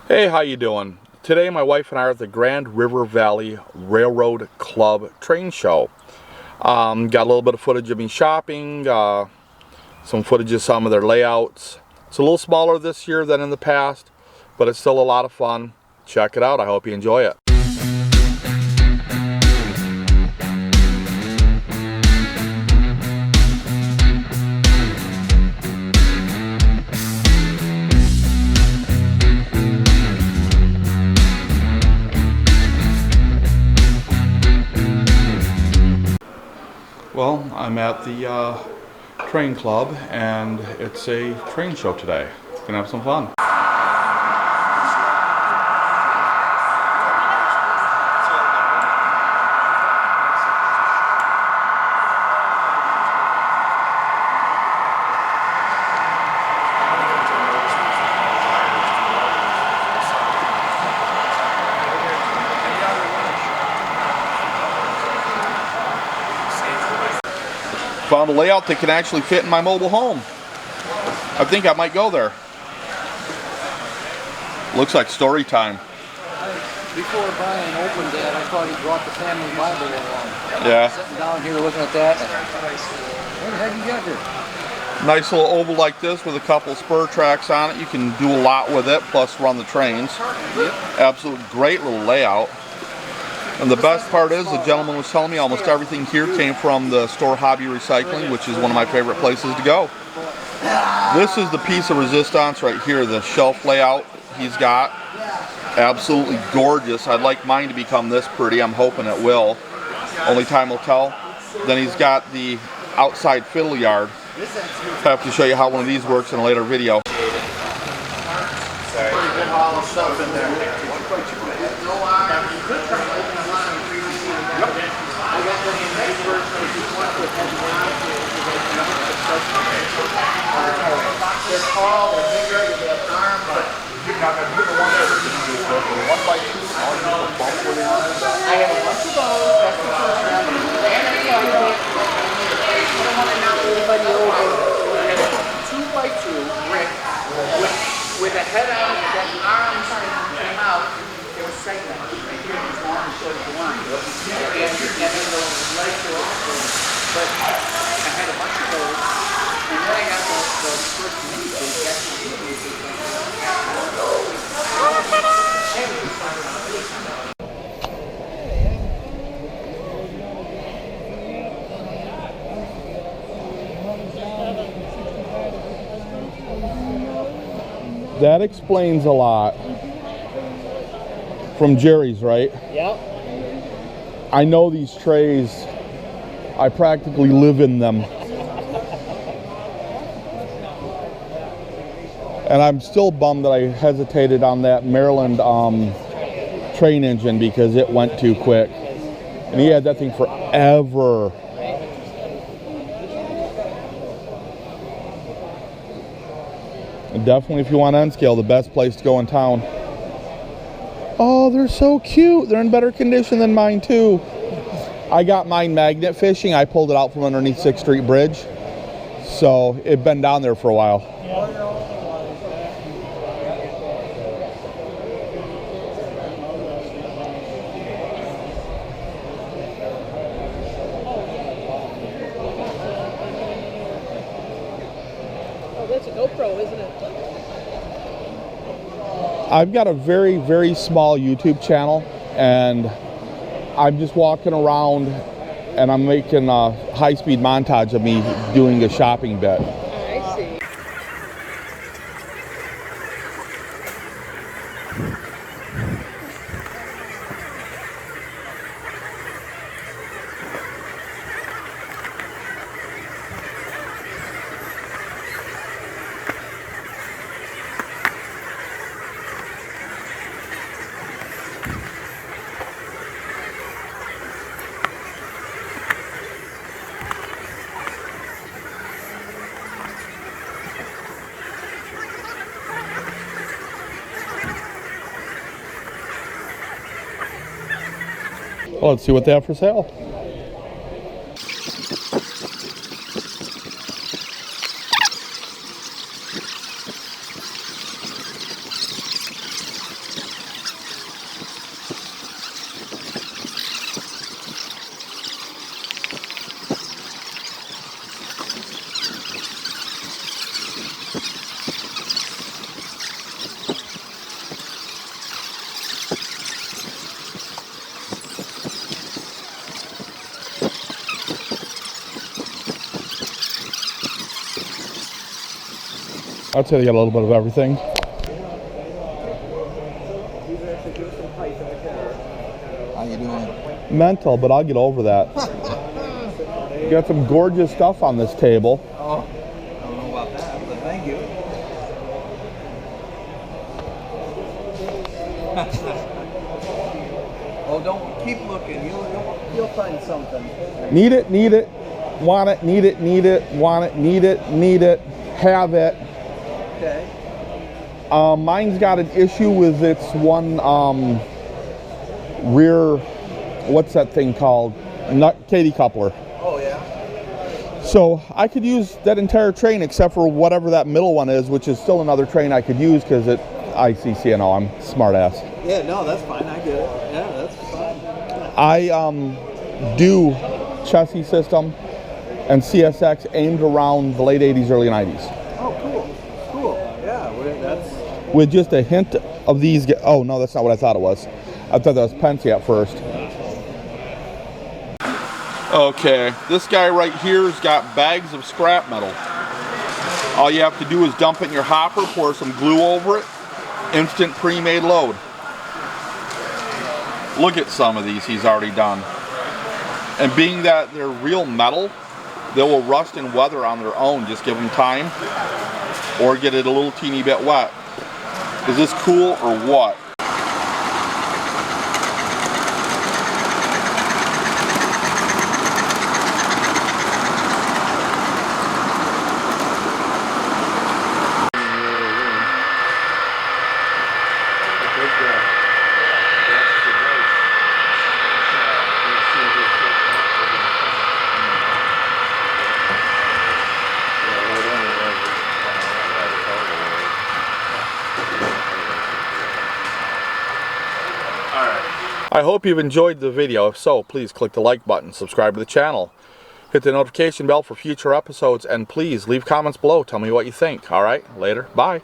Hey, how you doing? Today my wife and I are at the Grand River Valley Railroad Club train show. Got a little bit of footage of me shopping, some footage of some of their layouts. It's a little smaller this year than in the past, but it's still a lot of fun. Check it out. I hope you enjoy it. Well, I'm at the train club, and it's a train show today. Gonna have some fun. Found a layout that can actually fit in my mobile home. I think I might go there. Looks like story time. Before Brian opened that, I thought he brought the family Bible along. Yeah. Sitting down here looking at that. What the heck you got here? Nice little oval like this with a couple spur tracks on it. You can do a lot with it, plus run the trains. Yep. Absolute great little layout. And the best part is, the gentleman was telling me almost everything here came from the store Hobby Recycling, which is one of my favorite places to go. This is the piece of resistance right here, the shelf layout he's got. Absolutely gorgeous. I'd like mine to become this pretty. I'm hoping it will. Only time will tell. Then he's got the outside fiddle yard. I'll have to show you how one of these works in a later video. They're tall, they're bigger, they have arms, but you're not going to put the one that is 1 by 2, all you have a bump with it. I have a bunch of those, that's the first one. And the other one, I don't want to knock anybody over. I have a 2 by 2 brick with a head out, that arms came out, there was segments. Right here, these long and short one. And then the legs were also, but I had a bunch of those. And then I got the first mini big, that's the That explains a lot. From Jerry's, right? Yep. I know these trays. I practically live in them. And I'm still bummed that I hesitated on that Maryland train engine because it went too quick. And he had that thing forever. And definitely, if you want to N-scale, the best place to go in town. Oh, they're so cute. They're in better condition than mine too. I got mine magnet fishing. I pulled it out from underneath 6th Street Bridge. So it'd been down there for a while. That's a GoPro, isn't it? I've got a very, very small YouTube channel, and I'm just walking around and I'm making a high-speed montage of me doing a shopping bit. I see. Well, let's see what they have for sale. I'd say they got a little bit of everything. How you doing? Mental, but I'll get over that. You got some gorgeous stuff on this table. Oh, I don't know about that, but thank you. Oh, don't keep looking. You'll find something. Need it, want it, need it, want it, need it, have it. Okay. Mine's got an issue with its one rear, what's that thing called? Nut Katy coupler. Oh, yeah. So I could use that entire train except for whatever that middle one is, which is still another train I could use because it ICCNO. I'm smart ass. Yeah, no, that's fine. I get it. Yeah, that's fine. I do chassis system and CSX aimed around the late 80s, early 90s. Oh, cool. Cool. Yeah, that's... With just a hint of these. Oh, no, that's not what I thought it was. I thought that was Penske at first. Okay, this guy right here's got bags of scrap metal. All you have to do is dump it in your hopper, pour some glue over it, instant pre-made load. Look at some of these he's already done. And being that they're real metal, they will rust and weather on their own. Just give them time, or get it a little teeny bit wet. Is this cool or what? I hope you've enjoyed the video. If so, please click the like button, subscribe to the channel, hit the notification bell for future episodes, and please leave comments below. Tell me what you think. All right, later. Bye.